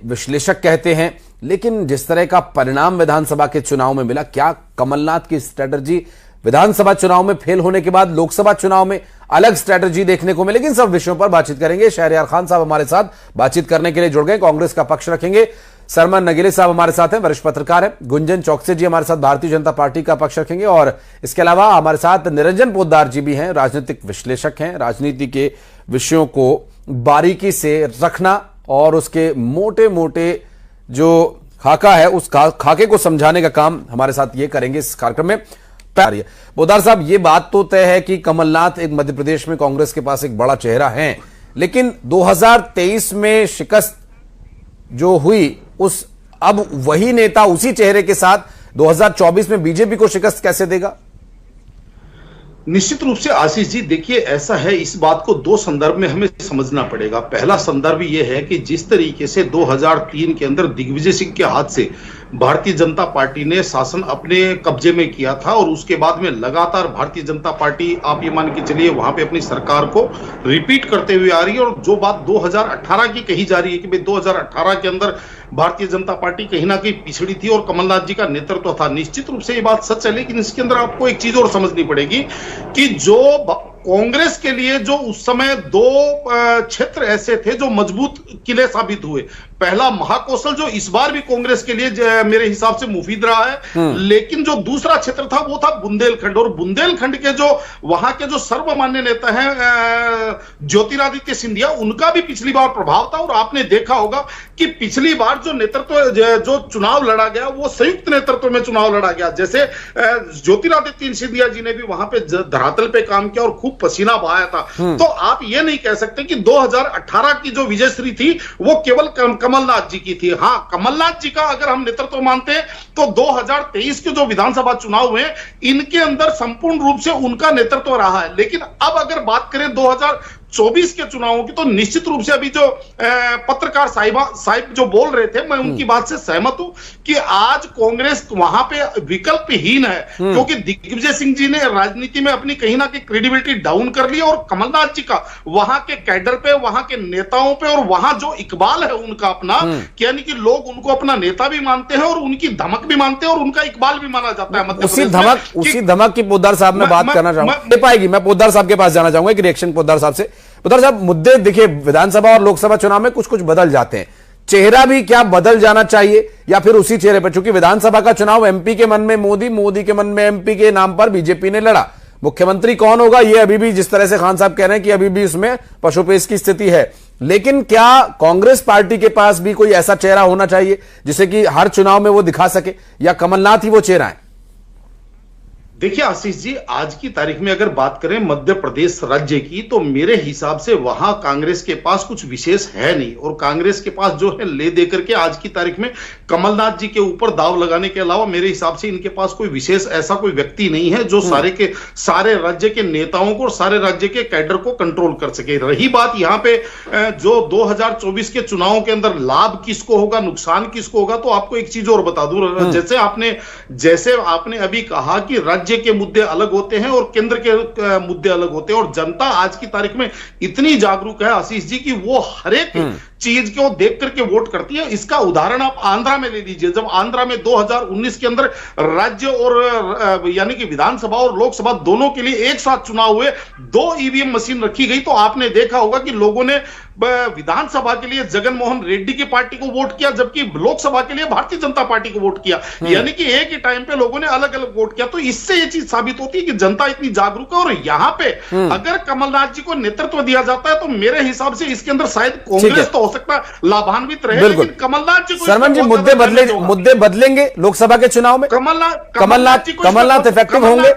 विश्लेषक कहते हैं, लेकिन जिस तरह का परिणाम विधानसभा के चुनाव में मिला, क्या कमलनाथ की स्ट्रेटजी विधानसभा चुनाव में फेल होने के बाद लोकसभा चुनाव में अलग स्ट्रेटजी देखने को मिलेगी? इन सब विषयों पर बातचीत करेंगे। शहरयार खान साहब हमारे साथ बातचीत करने के लिए जुड़ गए, कांग्रेस का पक्ष रखेंगे। सरमन नगीले साहब हमारे साथ हैं, वरिष्ठ पत्रकार हैं। गुंजन चौकसे जी हमारे साथ भारतीय जनता पार्टी का पक्ष रखेंगे, और इसके अलावा हमारे साथ निरंजन पोद्दार जी भी हैं, राजनीतिक विश्लेषक हैं। राजनीति के विषयों को बारीकी से रखना और उसके मोटे मोटे जो खाका है उस खाके को समझाने का काम हमारे साथ ये करेंगे इस कार्यक्रम में। पोद्दार साहब, ये बात तो तय है कि कमलनाथ एक मध्य प्रदेश में कांग्रेस के पास एक बड़ा चेहरा है, लेकिन 2023 में शिकस्त जो हुई उस अब वही नेता उसी चेहरे के साथ 2024 में बीजेपी को शिकस्त कैसे देगा? निश्चित रूप से आशीष जी, देखिए ऐसा है, इस बात को दो संदर्भ में हमें समझना पड़ेगा। पहला संदर्भ यह है कि जिस तरीके से 2003 के अंदर दिग्विजय सिंह के हाथ से भारतीय जनता पार्टी ने शासन अपने कब्जे में किया था, और उसके बाद में लगातार भारतीय जनता पार्टी, आप ये मान के चलिए, वहां पे अपनी सरकार को रिपीट करते हुए आ रही है। और जो बात 2018 की कही जा रही है कि भाई 2018 के अंदर भारतीय जनता पार्टी कहीं ना कहीं पिछड़ी थी और कमलनाथ जी का नेतृत्व था, निश्चित रूप से ये बात सच है। लेकिन इसके अंदर आपको एक चीज और समझनी पड़ेगी कि जो कांग्रेस के लिए जो उस समय दो क्षेत्र ऐसे थे जो मजबूत किले साबित हुए। पहला महाकौशल, जो इस बार भी कांग्रेस के लिए मेरे हिसाब से मुफीद रहा है, लेकिन जो दूसरा क्षेत्र था वो था बुंदेलखंड। और बुंदेलखंड के जो वहां के जो सर्वमान्य नेता हैं ज्योतिरादित्य सिंधिया, उनका भी पिछली बार प्रभाव था। और आपने देखा होगा कि पिछली बार जो नेतृत्व जो चुनाव लड़ा गया वो संयुक्त नेतृत्व में चुनाव लड़ा गया। जैसे ज्योतिरादित्य सिंधिया जी ने भी वहां पे धरातल पे काम किया और खूब पसीना बहाया था। तो आप ये नहीं कह सकते कि 2018 की जो विजयश्री थी वो केवल कमलनाथ जी की थी। हां, कमलनाथ जी का अगर हम नेतृत्व मानते हैं तो 2023 के जो विधानसभा चुनाव हुए इनके अंदर संपूर्ण रूप से उनका नेतृत्व रहा है। लेकिन अब अगर बात करें 2024 के चुनावों की, तो निश्चित रूप से अभी जो पत्रकार साहिब जो बोल रहे थे, मैं उनकी बात से सहमत हूं कि आज कांग्रेस वहां पे विकल्पहीन है, क्योंकि दिग्विजय सिंह जी ने राजनीति में अपनी कहीं ना कहीं क्रेडिबिलिटी डाउन कर ली, और कमलनाथ जी का वहां के कैडर पे, वहां के नेताओं पे, और वहां जो इकबाल है उनका अपना, यानी कि लोग उनको अपना नेता भी मानते हैं और उनकी धमक भी मानते हैं और उनका इकबाल भी माना जाता है। उसी धमक की पोद्दार साहब में बात करना चाहूंगा, मैं पोद्दार साहब के पास जाना चाहूंगा, एक रिएक्शन पोद्दार साहब से। पोद्दार साहब, मुद्दे देखिए विधानसभा और लोकसभा चुनाव में कुछ कुछ बदल जाते हैं, चेहरा भी क्या बदल जाना चाहिए या फिर उसी चेहरे पर? चूंकि विधानसभा का चुनाव एमपी के मन में मोदी, मोदी के मन में एमपी के नाम पर बीजेपी ने लड़ा। मुख्यमंत्री कौन होगा ये अभी भी, जिस तरह से खान साहब कह रहे हैं कि अभी भी उसमें पशुपेश की स्थिति है, लेकिन क्या कांग्रेस पार्टी के पास भी कोई ऐसा चेहरा होना चाहिए जिसे कि हर चुनाव में वो दिखा सके, या कमलनाथ ही वो चेहरा है? देखिए आशीष जी, आज की तारीख में अगर बात करें मध्य प्रदेश राज्य की, तो मेरे हिसाब से वहां कांग्रेस के पास कुछ विशेष है नहीं, और कांग्रेस के पास जो है ले दे करके आज की तारीख में कमलनाथ जी के ऊपर दाव लगाने के अलावा मेरे हिसाब से इनके पास कोई विशेष ऐसा कोई व्यक्ति नहीं है जो सारे के सारे राज्य के नेताओं को और सारे राज्य के कैडर को कंट्रोल कर सके। रही बात यहाँ पे जो 2024 के चुनावों के अंदर लाभ किसको होगा, नुकसान किसको होगा, तो आपको एक चीज और बता दूं, जैसे आपने अभी कहा कि राज्य के मुद्दे अलग होते हैं और केंद्र के मुद्दे अलग होते हैं, और जनता आज की तारीख में इतनी जागरूक है आशीष जी कि वो हर एक चीज को देख करके वोट करती है। इसका उदाहरण आप आंध्रा में ले लीजिए। जब आंध्रा में 2019 के अंदर राज्य और यानी कि विधानसभा और लोकसभा दोनों के लिए एक साथ चुनाव हुए, 2 ईवीएम मशीन रखी गई, तो आपने देखा होगा कि लोगों ने विधानसभा के लिए जगन मोहन रेड्डी की पार्टी को वोट किया, जबकि लोकसभा के लिए भारतीय जनता पार्टी को वोट किया। यानी कि एक ही टाइम पे लोगों ने अलग अलग वोट किया। तो इससे ये चीज साबित होती है कि जनता इतनी जागरूक है। और यहां पे अगर कमलनाथ जी को नेतृत्व दिया जाता है तो मेरे हिसाब से इसके अंदर शायद कांग्रेस तो हो सकता है लाभान्वित रहे, लेकिन कमलनाथ जी को, शर्मन जी, मुद्दे बदलेंगे लोकसभा के चुनाव में? कमलनाथ इफेक्टिव होंगे?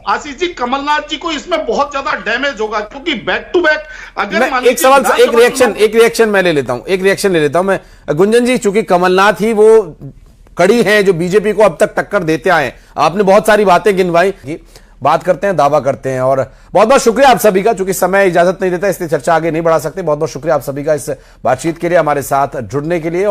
आशीष जी, कमलनाथ जी को इसमें बहुत ज्यादा डैमेज होगा, क्योंकि बैक टू बैक अगर एक सवाल, एक रिएक्शन मैं ले लेता हूं मैं, गुंजन जी, चूंकि कमलनाथ ही वो कड़ी है जो बीजेपी को अब तक टक्कर देते आए, आपने बहुत सारी बातें गिनवाई, बात करते हैं, दावा करते हैं, और बहुत बहुत शुक्रिया आप सभी का। चूंकि समय इजाजत नहीं देता इसलिए चर्चा आगे नहीं बढ़ा सकते। बहुत बहुत शुक्रिया आप सभी का इस बातचीत के लिए, हमारे साथ जुड़ने के लिए।